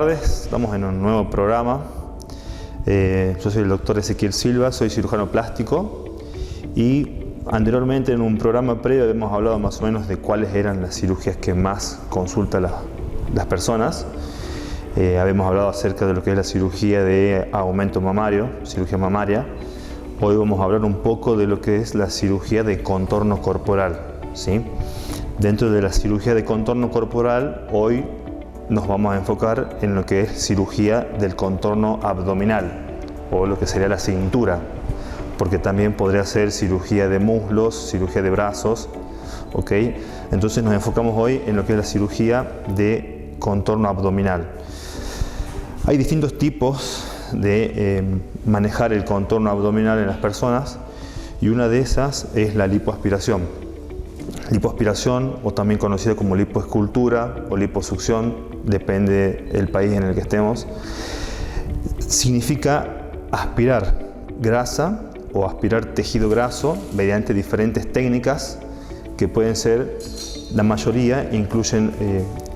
tardes, estamos en un nuevo programa. Yo soy el doctor Ezequiel Silva, soy cirujano plástico y anteriormente en un programa previo habíamos hablado más o menos de cuáles eran las cirugías que más consultan las personas. Habíamos hablado acerca de lo que es la cirugía de aumento mamario, cirugía mamaria. Hoy vamos a hablar un poco de lo que es la cirugía de contorno corporal, ¿sí? Dentro de la cirugía de contorno corporal, hoy nos vamos a enfocar en lo que es cirugía del contorno abdominal o lo que sería la cintura, porque también podría ser cirugía de muslos, cirugía de brazos, ¿ok? Entonces nos enfocamos hoy en lo que es la cirugía de contorno abdominal. Hay distintos tipos de manejar el contorno abdominal en las personas y una de esas es la lipoaspiración. Lipoaspiración, o también conocida como lipoescultura o liposucción, depende del país en el que estemos, significa aspirar grasa o aspirar tejido graso mediante diferentes técnicas que pueden ser, la mayoría incluyen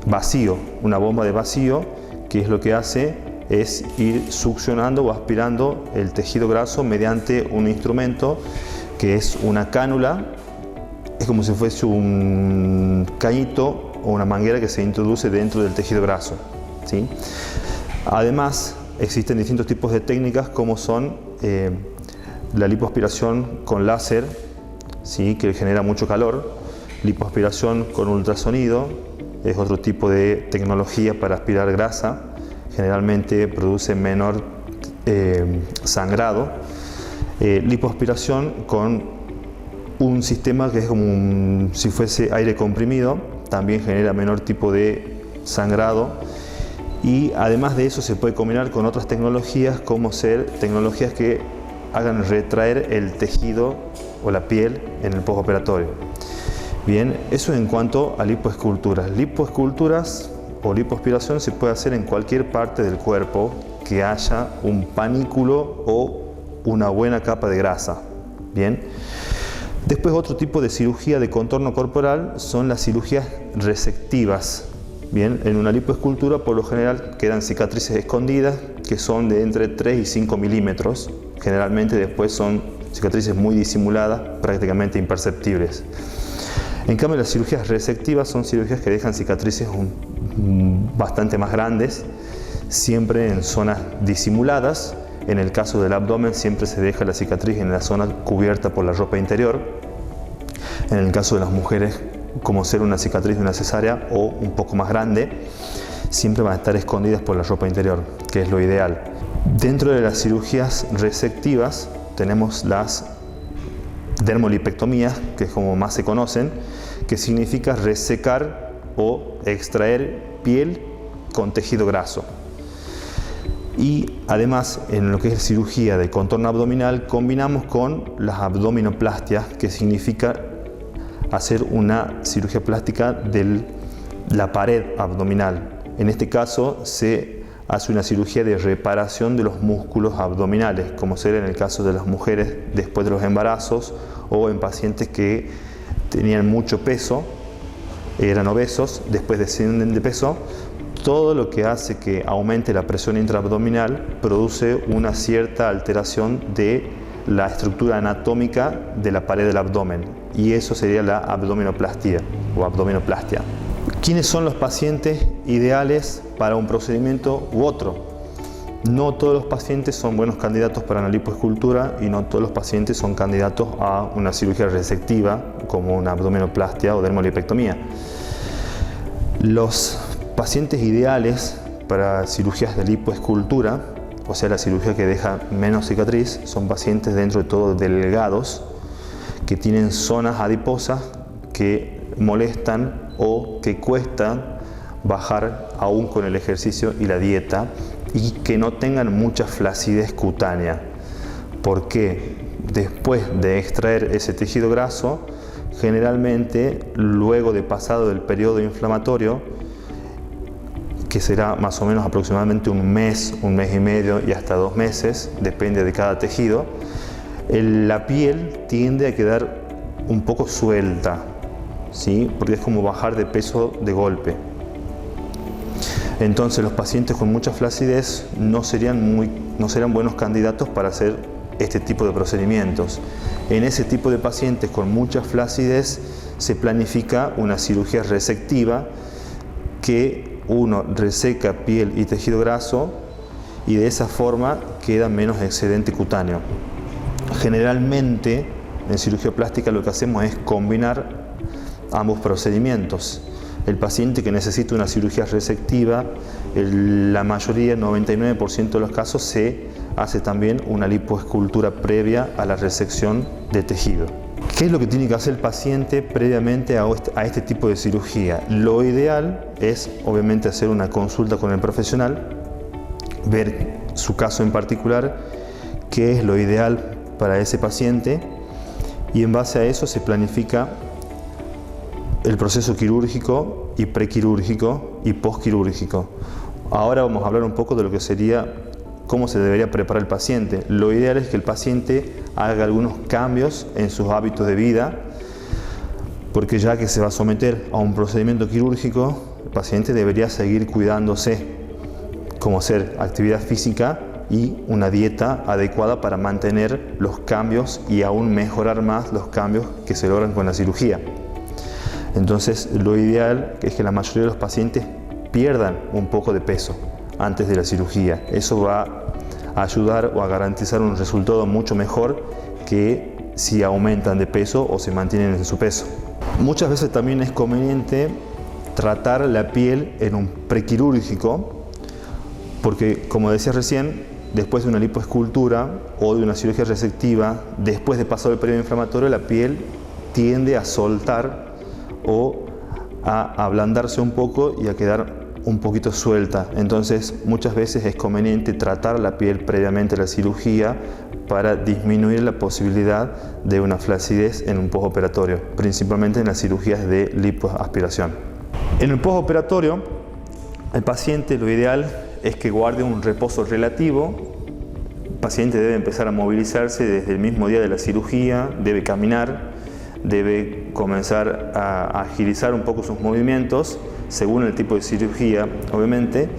vacío, una bomba de vacío, que es lo que hace es ir succionando o aspirando el tejido graso mediante un instrumento que es una cánula. Es como si fuese un cañito o una manguera que se introduce dentro del tejido graso, ¿sí? Además, existen distintos tipos de técnicas como son la lipoaspiración con láser, ¿sí? Que genera mucho calor, lipoaspiración con ultrasonido, es otro tipo de tecnología para aspirar grasa, generalmente produce menor sangrado, lipoaspiración con un sistema que es como si fuese aire comprimido, también genera menor tipo de sangrado, y además de eso se puede combinar con otras tecnologías como ser tecnologías que hagan retraer el tejido o la piel en el postoperatorio. Bien, eso en cuanto a lipoesculturas. Lipoesculturas o lipoaspiración se puede hacer en cualquier parte del cuerpo que haya un panículo o una buena capa de grasa. Bien. Después, otro tipo de cirugía de contorno corporal son las cirugías resectivas. Bien, en una lipoescultura por lo general quedan cicatrices escondidas que son de entre 3 y 5 milímetros. Generalmente después son cicatrices muy disimuladas, prácticamente imperceptibles. En cambio, las cirugías resectivas son cirugías que dejan cicatrices bastante más grandes, siempre en zonas disimuladas. En el caso del abdomen siempre se deja la cicatriz en la zona cubierta por la ropa interior. En el caso de las mujeres, como ser una cicatriz de una cesárea o un poco más grande, siempre van a estar escondidas por la ropa interior, que es lo ideal. Dentro de las cirugías resectivas tenemos las dermolipectomías, que es como más se conocen, que significa resecar o extraer piel con tejido graso. Y además, en lo que es cirugía de contorno abdominal, combinamos con las abdominoplastias, que significa hacer una cirugía plástica de la pared abdominal. En este caso se hace una cirugía de reparación de los músculos abdominales, como será en el caso de las mujeres después de los embarazos o en pacientes que tenían mucho peso, eran obesos, después descienden de peso. Todo lo que hace que aumente la presión intraabdominal produce una cierta alteración de la estructura anatómica de la pared del abdomen, y eso sería la abdominoplastia o abdominoplastia. ¿Quiénes son los pacientes ideales para un procedimiento u otro? No todos los pacientes son buenos candidatos para una lipoescultura y no todos los pacientes son candidatos a una cirugía resectiva como una abdominoplastia o dermolipectomía. Los pacientes ideales para cirugías de lipoescultura, o sea la cirugía que deja menos cicatriz, son pacientes dentro de todo delgados, que tienen zonas adiposas que molestan o que cuestan bajar aún con el ejercicio y la dieta, y que no tengan mucha flacidez cutánea, porque después de extraer ese tejido graso, generalmente luego de pasado el periodo inflamatorio, que será más o menos aproximadamente un mes y medio y hasta 2 meses, depende de cada tejido, la piel tiende a quedar un poco suelta, ¿sí? Porque es como bajar de peso de golpe. Entonces los pacientes con mucha flacidez no serían buenos candidatos para hacer este tipo de procedimientos. En ese tipo de pacientes con mucha flacidez se planifica una cirugía resectiva que uno reseca piel y tejido graso y de esa forma queda menos excedente cutáneo. Generalmente en cirugía plástica lo que hacemos es combinar ambos procedimientos. El paciente que necesita una cirugía resectiva, la mayoría, 99% de los casos, se hace también una lipoescultura previa a la resección de tejido. ¿Qué es lo que tiene que hacer el paciente previamente a este tipo de cirugía? Lo ideal es obviamente hacer una consulta con el profesional, ver su caso en particular, qué es lo ideal para ese paciente, y en base a eso se planifica el proceso quirúrgico y prequirúrgico y postquirúrgico. Ahora vamos a hablar un poco de lo que sería cómo se debería preparar el paciente. Lo ideal es que el paciente haga algunos cambios en sus hábitos de vida, porque ya que se va a someter a un procedimiento quirúrgico, el paciente debería seguir cuidándose, como hacer actividad física y una dieta adecuada para mantener los cambios y aún mejorar más los cambios que se logran con la cirugía. Entonces, lo ideal es que la mayoría de los pacientes pierdan un poco de peso antes de la cirugía. Eso va a ayudar o a garantizar un resultado mucho mejor que si aumentan de peso o se mantienen en su peso. Muchas veces también es conveniente tratar la piel en un prequirúrgico, porque, como decía recién, después de una lipoescultura o de una cirugía resectiva, después de pasar el periodo inflamatorio, la piel tiende a soltar o a ablandarse un poco y a quedar un poquito suelta. Entonces muchas veces es conveniente tratar la piel previamente a la cirugía para disminuir la posibilidad de una flacidez en un postoperatorio, principalmente en las cirugías de lipoaspiración. En el postoperatorio, el paciente lo ideal es que guarde un reposo relativo. El paciente debe empezar a movilizarse desde el mismo día de la cirugía, debe caminar, debe comenzar a agilizar un poco sus movimientos según el tipo de cirugía, obviamente.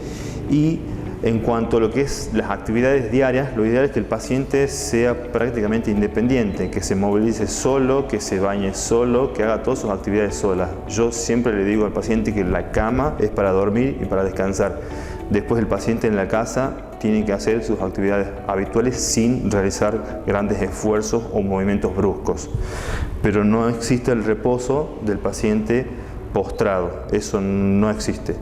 Y en cuanto a lo que es las actividades diarias, lo ideal es que el paciente sea prácticamente independiente, que se movilice solo, que se bañe solo, que haga todas sus actividades solas. Yo siempre le digo al paciente que la cama es para dormir y para descansar. Después el paciente en la casa tiene que hacer sus actividades habituales sin realizar grandes esfuerzos o movimientos bruscos. Pero no existe el reposo del paciente postrado, eso no existe.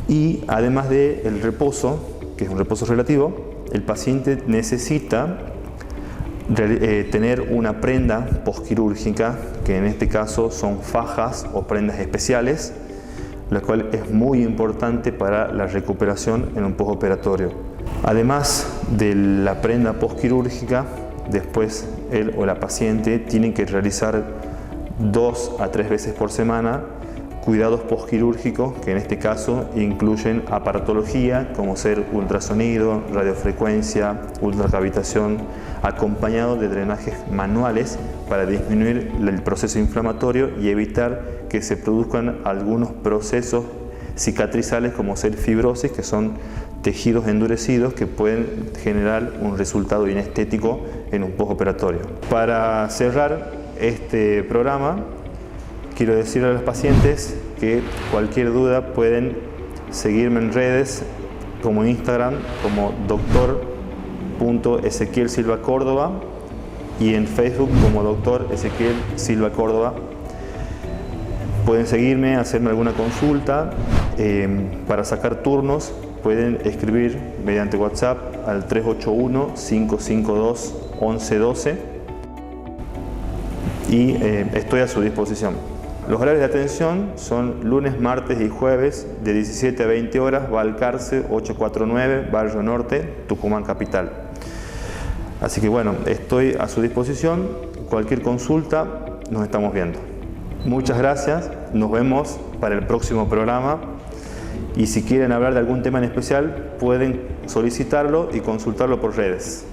Y además del reposo, que es un reposo relativo, el paciente necesita tener una prenda postquirúrgica, que en este caso son fajas o prendas especiales, la cual es muy importante para la recuperación en un postoperatorio. Además de la prenda postquirúrgica, después él o la paciente tienen que realizar 2 a 3 veces por semana cuidados postquirúrgicos, que en este caso incluyen aparatología como ser ultrasonido, radiofrecuencia, ultracavitación, acompañado de drenajes manuales para disminuir el proceso inflamatorio y evitar que se produzcan algunos procesos cicatrizales como ser fibrosis, que son tejidos endurecidos que pueden generar un resultado inestético en un postoperatorio. Para cerrar este programa, quiero decirle a los pacientes que cualquier duda pueden seguirme en redes como Instagram como Dr. Silva Córdoba y en Facebook como Dr. Ezequiel Silva Córdoba. Pueden seguirme, hacerme alguna consulta. Para sacar turnos pueden escribir mediante WhatsApp al 381-552-1112 y estoy a su disposición. Los horarios de atención son lunes, martes y jueves de 17 a 20 horas, Balcarce 849, Barrio Norte, Tucumán Capital. Así que bueno, estoy a su disposición. Cualquier consulta, nos estamos viendo. Muchas gracias, nos vemos para el próximo programa y si quieren hablar de algún tema en especial pueden solicitarlo y consultarlo por redes.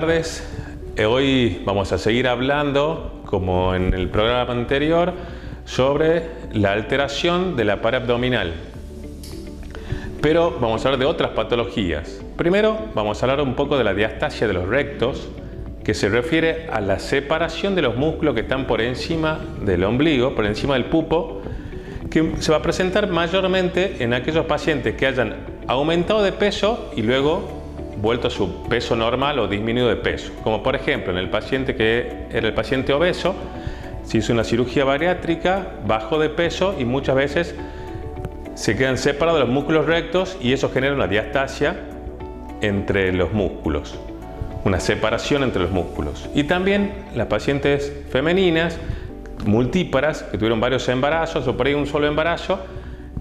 tardes. Hoy vamos a seguir hablando, como en el programa anterior, sobre la alteración de la pared abdominal. Pero vamos a hablar de otras patologías. Primero vamos a hablar un poco de la diastasia de los rectos, que se refiere a la separación de los músculos que están por encima del ombligo, por encima del pupo, que se va a presentar mayormente en aquellos pacientes que hayan aumentado de peso y luego vuelto a su peso normal o disminuido de peso. Como por ejemplo en el paciente que era el paciente obeso, se hizo una cirugía bariátrica, bajó de peso y muchas veces se quedan separados los músculos rectos y eso genera una diastasia entre los músculos, una separación entre los músculos. Y también las pacientes femeninas multíparas que tuvieron varios embarazos o por ahí un solo embarazo,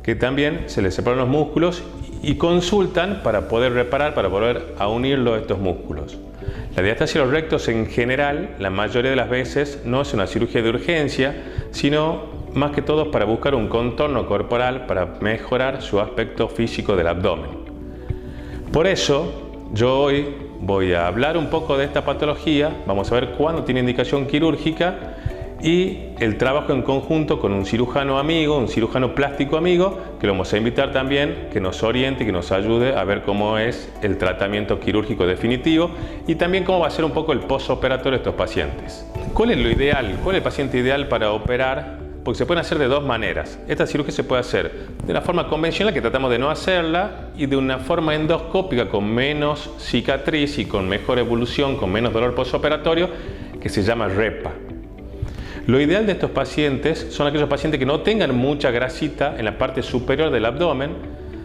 que también se les separan los músculos y consultan para poder reparar, para volver a unirlo a estos músculos. La diastasia de los rectos en general, la mayoría de las veces, no es una cirugía de urgencia, sino más que todo para buscar un contorno corporal para mejorar su aspecto físico del abdomen. Por eso, yo hoy voy a hablar un poco de esta patología, vamos a ver cuándo tiene indicación quirúrgica y el trabajo en conjunto con un cirujano amigo, un cirujano plástico amigo, que lo vamos a invitar también, que nos oriente y que nos ayude a ver cómo es el tratamiento quirúrgico definitivo y también cómo va a ser un poco el postoperatorio de estos pacientes. ¿Cuál es lo ideal? ¿Cuál es el paciente ideal para operar? Porque se pueden hacer de dos maneras. Esta cirugía se puede hacer de una forma convencional, que tratamos de no hacerla, y de una forma endoscópica con menos cicatriz y con mejor evolución, con menos dolor postoperatorio, que se llama REPA. Lo ideal de estos pacientes son aquellos pacientes que no tengan mucha grasita en la parte superior del abdomen,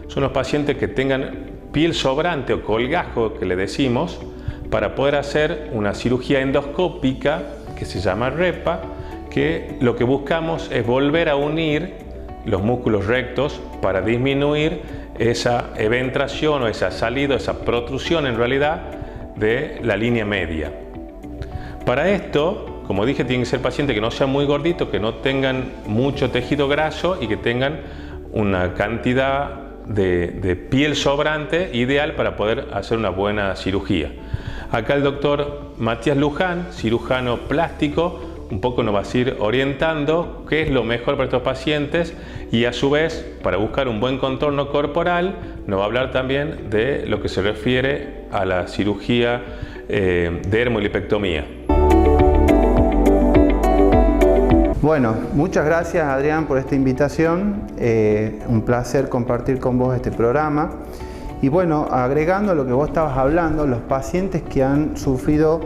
son los pacientes que tengan piel sobrante o colgajo, que le decimos, para poder hacer una cirugía endoscópica que se llama REPA, que lo que buscamos es volver a unir los músculos rectos para disminuir esa eventración o esa salida, esa protrusión en realidad de la línea media. Para esto, como dije, tienen que ser pacientes que no sean muy gorditos, que no tengan mucho tejido graso y que tengan una cantidad de piel sobrante ideal para poder hacer una buena cirugía. Acá el doctor Matías Luján, cirujano plástico, un poco nos va a ir orientando qué es lo mejor para estos pacientes y a su vez, para buscar un buen contorno corporal, nos va a hablar también de lo que se refiere a la cirugía de dermolipectomía. Bueno, muchas gracias Adrián por esta invitación, un placer compartir con vos este programa. Y bueno, agregando a lo que vos estabas hablando, los pacientes que han sufrido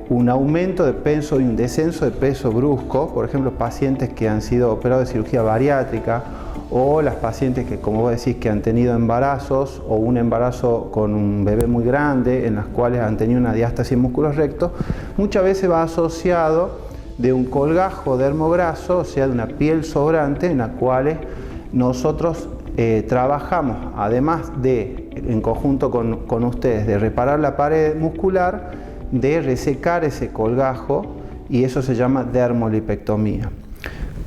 un aumento de peso y un descenso de peso brusco, por ejemplo pacientes que han sido operados de cirugía bariátrica o las pacientes que, como vos decís, que han tenido embarazos o un embarazo con un bebé muy grande en las cuales han tenido una diástasis en músculos rectos, muchas veces va asociado de un colgajo dermograso, o sea de una piel sobrante en la cual nosotros trabajamos, además de, en conjunto con ustedes, de reparar la pared muscular, de resecar ese colgajo, y eso se llama dermolipectomía.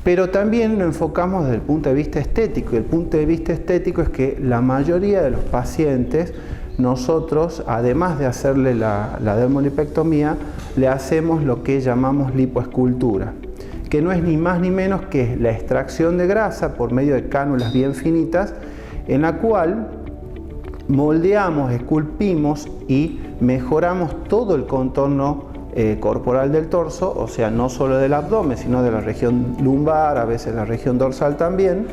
Pero también lo enfocamos desde el punto de vista estético, y el punto de vista estético es que la mayoría de los pacientes, nosotros, además de hacerle la dermolipectomía, le hacemos lo que llamamos lipoescultura, que no es ni más ni menos que la extracción de grasa por medio de cánulas bien finitas, en la cual moldeamos, esculpimos y mejoramos todo el contorno corporal del torso, o sea, no solo del abdomen, sino de la región lumbar, a veces la región dorsal también,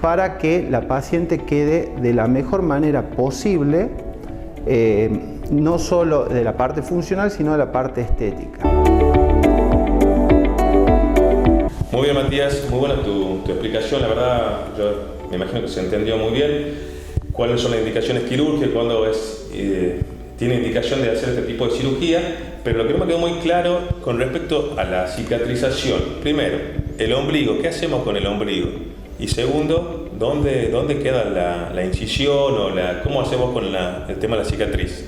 para que la paciente quede de la mejor manera posible, no solo de la parte funcional, sino de la parte estética. Muy bien, Matías, muy buena tu explicación, la verdad yo me imagino que se entendió muy bien cuáles son las indicaciones quirúrgicas, cuándo tiene indicación de hacer este tipo de cirugía, pero lo que no me quedó muy claro con respecto a la cicatrización. Primero, el ombligo, ¿qué hacemos con el ombligo? Y segundo, ¿dónde queda la incisión o cómo hacemos con el tema de la cicatriz?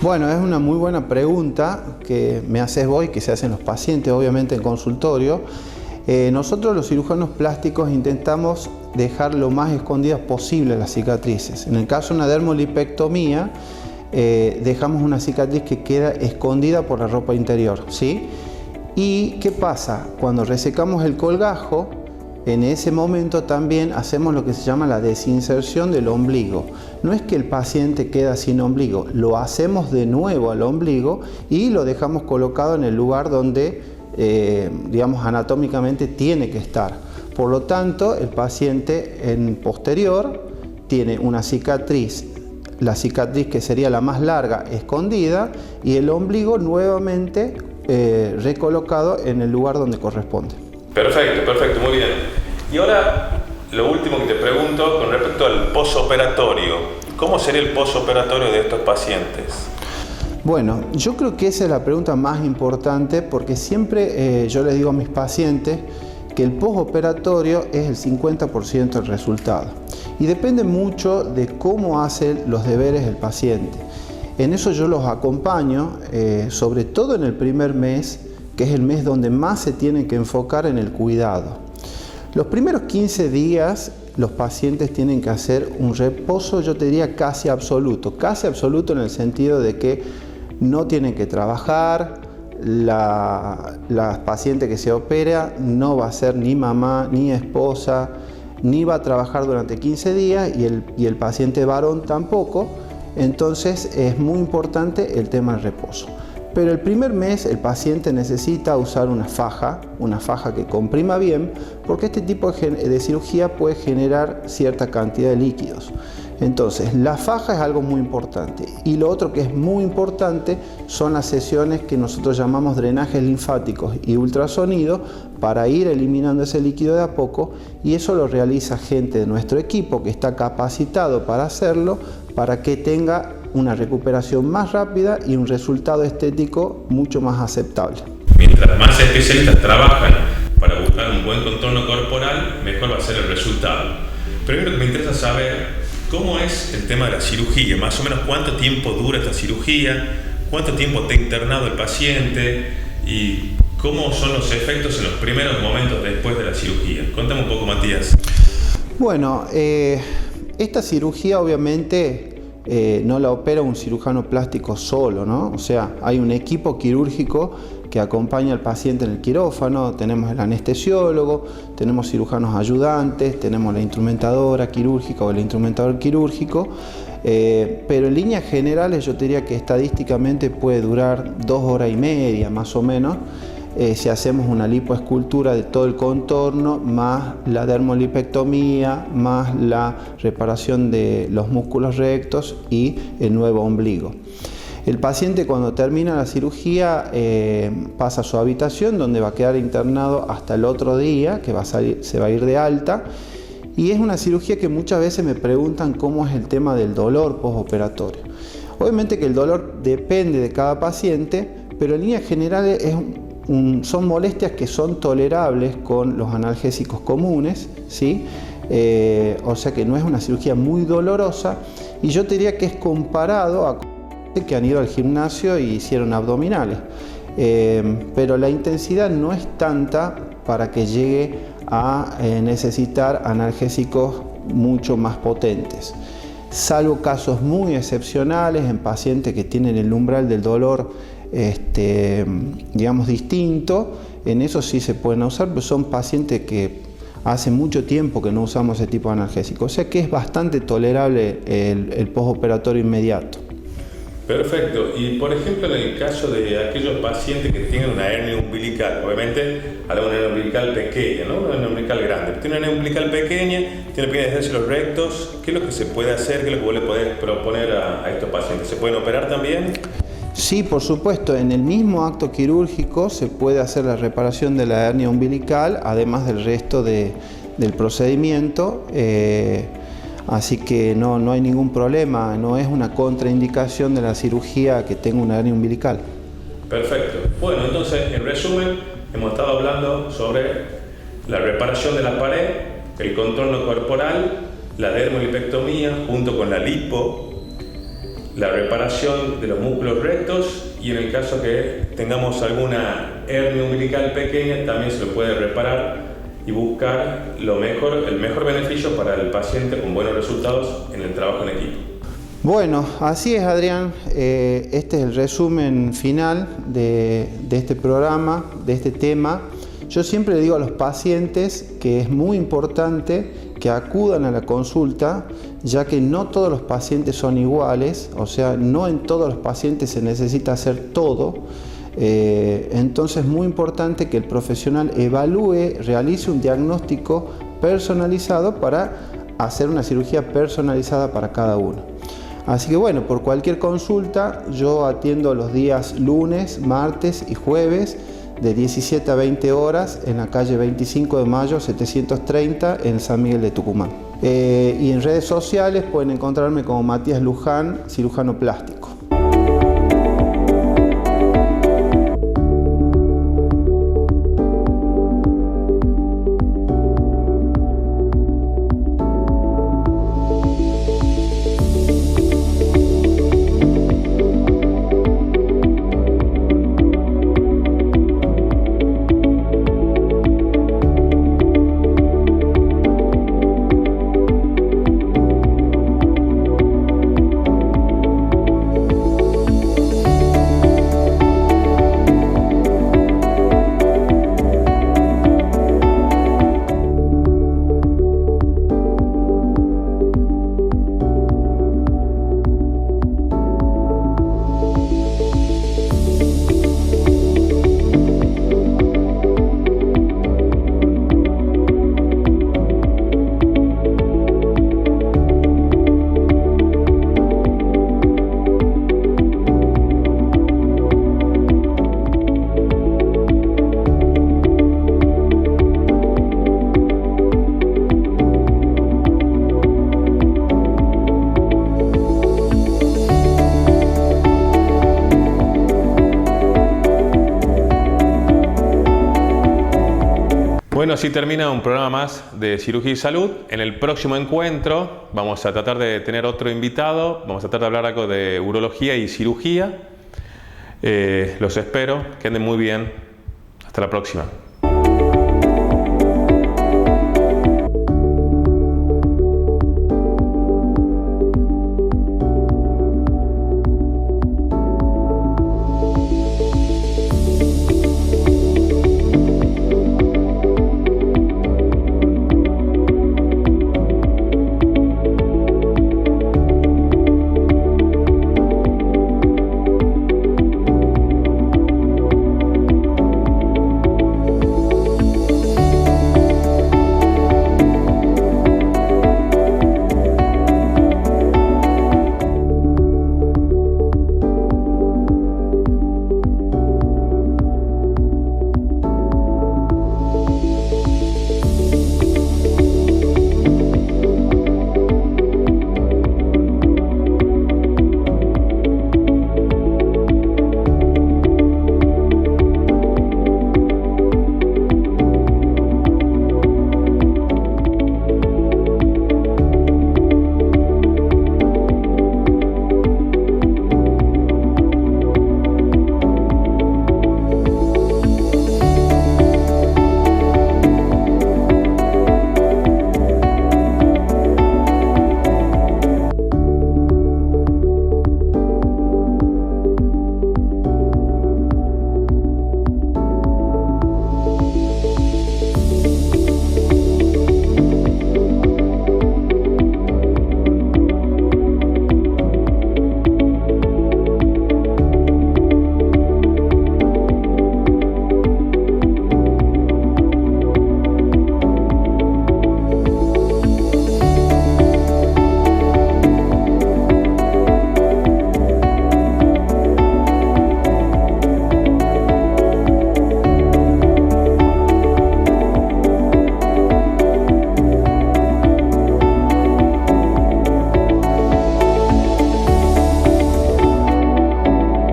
Bueno, es una muy buena pregunta que me haces vos y que se hacen los pacientes, obviamente en consultorio. Nosotros los cirujanos plásticos intentamos dejar lo más escondidas posible las cicatrices. En el caso de una dermolipectomía, dejamos una cicatriz que queda escondida por la ropa interior, ¿sí? ¿Y qué pasa? Cuando resecamos el colgajo, en ese momento también hacemos lo que se llama la desinserción del ombligo. No es que el paciente queda sin ombligo, lo hacemos de nuevo al ombligo y lo dejamos colocado en el lugar donde, digamos, anatómicamente tiene que estar. Por lo tanto, el paciente en posterior tiene una cicatriz, la cicatriz que sería la más larga, escondida, y el ombligo nuevamente recolocado en el lugar donde corresponde. Perfecto, muy bien. Y ahora, lo último que te pregunto con respecto al posoperatorio. ¿Cómo sería el posoperatorio de estos pacientes? Bueno, yo creo que esa es la pregunta más importante porque siempre yo les digo a mis pacientes que el posoperatorio es el 50% del resultado y depende mucho de cómo hace los deberes el paciente. En eso yo los acompaño, sobre todo en el primer mes, que es el mes donde más se tienen que enfocar en el cuidado. Los primeros 15 días los pacientes tienen que hacer un reposo, yo te diría casi absoluto en el sentido de que no tienen que trabajar, la paciente que se opera no va a ser ni mamá ni esposa, ni va a trabajar durante 15 días y el paciente varón tampoco, entonces es muy importante el tema del reposo. Pero el primer mes el paciente necesita usar una faja que comprima bien, porque este tipo de cirugía puede generar cierta cantidad de líquidos. Entonces, la faja es algo muy importante. Y lo otro que es muy importante son las sesiones que nosotros llamamos drenajes linfáticos y ultrasonido para ir eliminando ese líquido de a poco, y eso lo realiza gente de nuestro equipo que está capacitado para hacerlo, para que tenga una recuperación más rápida y un resultado estético mucho más aceptable. Mientras más especialistas trabajan para buscar un buen contorno corporal, mejor va a ser el resultado. Primero que me interesa saber cómo es el tema de la cirugía, más o menos cuánto tiempo dura esta cirugía, cuánto tiempo está internado el paciente y cómo son los efectos en los primeros momentos después de la cirugía. Cuéntame un poco, Matías. Bueno, esta cirugía obviamente no la opera un cirujano plástico solo, ¿no? O sea, hay un equipo quirúrgico que acompaña al paciente en el quirófano, tenemos el anestesiólogo, tenemos cirujanos ayudantes, tenemos la instrumentadora quirúrgica o el instrumentador quirúrgico, pero en líneas generales yo te diría que estadísticamente puede durar 2 horas y media más o menos, si hacemos una lipoescultura de todo el contorno, más la dermolipectomía, más la reparación de los músculos rectos y el nuevo ombligo. El paciente cuando termina la cirugía pasa a su habitación donde va a quedar internado hasta el otro día, que se va a ir de alta, y es una cirugía que muchas veces me preguntan cómo es el tema del dolor postoperatorio. Obviamente que el dolor depende de cada paciente, pero en líneas generales son molestias que son tolerables con los analgésicos comunes, ¿sí? O sea que no es una cirugía muy dolorosa, y yo te diría que es comparado a que han ido al gimnasio y hicieron abdominales, pero la intensidad no es tanta para que llegue a necesitar analgésicos mucho más potentes, salvo casos muy excepcionales en pacientes que tienen el umbral del dolor digamos distinto. En eso sí se pueden usar, pero son pacientes que hace mucho tiempo que no usamos ese tipo de analgésico, o sea que es bastante tolerable el postoperatorio inmediato. Perfecto. Y por ejemplo, en el caso de aquellos pacientes que tienen una hernia umbilical, obviamente hablamos de una hernia umbilical pequeña, no una hernia umbilical grande, pero tiene una hernia umbilical pequeña, tiene pequeños descensos rectos, ¿qué es lo que se puede hacer? ¿Qué es lo que vos le podés proponer a estos pacientes? ¿Se pueden operar también? Sí, por supuesto, en el mismo acto quirúrgico se puede hacer la reparación de la hernia umbilical, además del resto del procedimiento, así que no hay ningún problema, no es una contraindicación de la cirugía que tenga una hernia umbilical. Perfecto. Bueno, entonces, en resumen, hemos estado hablando sobre la reparación de la pared, el contorno corporal, la dermolipectomía junto con la lipo, la reparación de los músculos rectos, y en el caso que tengamos alguna hernia umbilical pequeña también se lo puede reparar y buscar el mejor beneficio para el paciente con buenos resultados en el trabajo en equipo. Bueno, así es, Adrián. Este es el resumen final de este programa, de este tema. Yo siempre le digo a los pacientes que es muy importante que acudan a la consulta, ya que no todos los pacientes son iguales, o sea, no en todos los pacientes se necesita hacer todo. Entonces es muy importante que el profesional evalúe, realice un diagnóstico personalizado para hacer una cirugía personalizada para cada uno. Así que bueno, por cualquier consulta yo atiendo los días lunes, martes y jueves de 17 a 20 horas en la calle 25 de Mayo 730 en San Miguel de Tucumán. Y en redes sociales pueden encontrarme como Matías Luján, cirujano plástico. Bueno, así termina un programa más de Cirugía y Salud. En el próximo encuentro vamos a tratar de tener otro invitado, vamos a tratar de hablar algo de urología y cirugía. Los espero, que anden muy bien. Hasta la próxima.